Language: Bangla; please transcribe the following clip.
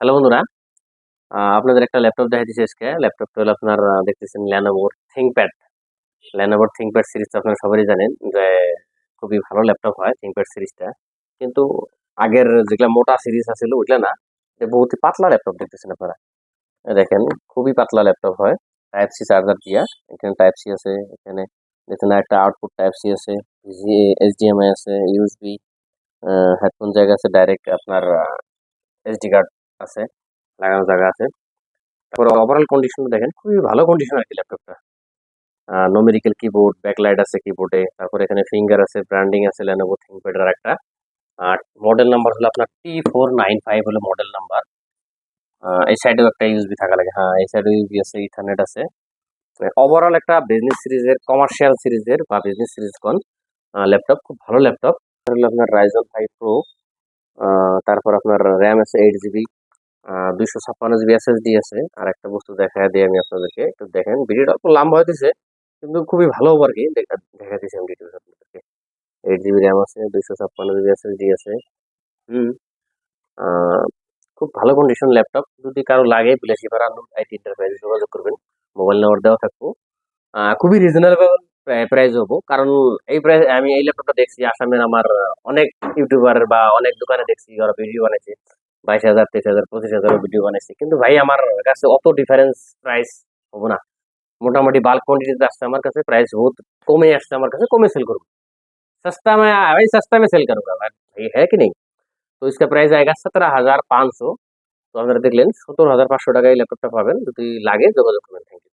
হ্যালো বন্ধুরা, আপনাদের একটা ল্যাপটপ দেখাইতেছি আজকে। ল্যাপটপটা হলো আপনার দেখতেছেন Lenovo ThinkPad। Lenovo ThinkPad সিরিজটা আপনারা সবারই জানেন যে খুবই ভালো ল্যাপটপ হয় ThinkPad সিরিজটা। কিন্তু আগের যেগুলা মোটা সিরিজ আছিল ওইগুলা না, এটা বহুত পাতলা ল্যাপটপ দেখতেছেন আপনারা। দেখেন খুবই পাতলা ল্যাপটপ হয়, টাইপ সি চার্জার দিয়া। এখানে টাইপ সি আছে, এখানে দেখেন একটা আউটপুট টাইপ সি আছে, এইচডিএমআই আছে, ইউএসবি, হেডফোন জায়গা আছে, ডাইরেক্ট আপনার এসডি কার্ড আছে, লাগানোর জায়গা আছে। তারপর ওভারঅল কন্ডিশন দেখেন খুবই ভালো কন্ডিশন আর কি ল্যাপটপটা। নোমেরিক্যাল কিবোর্ড, ব্যাকলাইট আছে কিবোর্ডে, তারপর এখানে ফিঙ্গার আছে, ব্র্যান্ডিং আছে লেনোভো থিংকপ্যাড এর একটা। আর মডেল নাম্বার হলো আপনার T495 হলো মডেল নাম্বার। এই সাইডেও একটা ইউএসবি থাকা লাগে, হ্যাঁ এই সাইডেও ইউএসবি আছে, ইথারনেট আছে। ওভারঅল একটা বিজনেস সিরিজের, কমার্শিয়াল সিরিজের বা বিজনেস সিরিজ কোন ল্যাপটপ, খুব ভালো ল্যাপটপ। হলো আপনার রাইজন 5 প্রো। তারপর আপনার র্যাম আছে 8 জিবি, 256 জিবি এসএসডি আছে। আর একটা বস্তু দেখা দিই আমি আপনাদেরকে, একটু দেখেন। ভিডিওটা অল্প লম্বা হইতেছে কিন্তু খুবই ভালো আর কি, দেখা দিচ্ছি আমি ডিটেলস আপনাদেরকে। 8 জিবি র্যাম আছে, 256 জিবি এসএসডি আছে। হুম। আহ, খুব ভালো কন্ডিশন ল্যাপটপ। যদি কারো লাগে বিলাসীপাড়া আইটি এন্টারপ্রাইজে যোগাযোগ করবেন, মোবাইল নাম্বার দেওয়া থাকবো। খুবই রিজনেবল প্রাইস হবো, কারণ এই প্রাইস আমি এই ল্যাপটপটা দেখছি আসামের আমার অনেক ইউটিউবার বা অনেক দোকানে দেখছি ওরা ভিডিও বানাইছে, 22,000, 23,000, 25,000 ভিডিও বানাইছে। কিন্তু ভাই আমার কাছে অত ডিফারেন্স প্রাইস হবো না। মোটামুটি বাল্ক কোয়ান্টিটিতে আসছে আমার কাছে, প্রাইস बहुत কমে আসছে আমার কাছে, कम सेल करूँ। सस्ता में भाई, सस्ता में सेल करूंगा भाई, है कि नहीं? तो इसका प्राइस आएगा 17,500। তো আপনারা দেখলেন 17,500 টাকায় ল্যাপটপটা পাবেন। যদি লাগে যোগাযোগ করবেন। Thank you.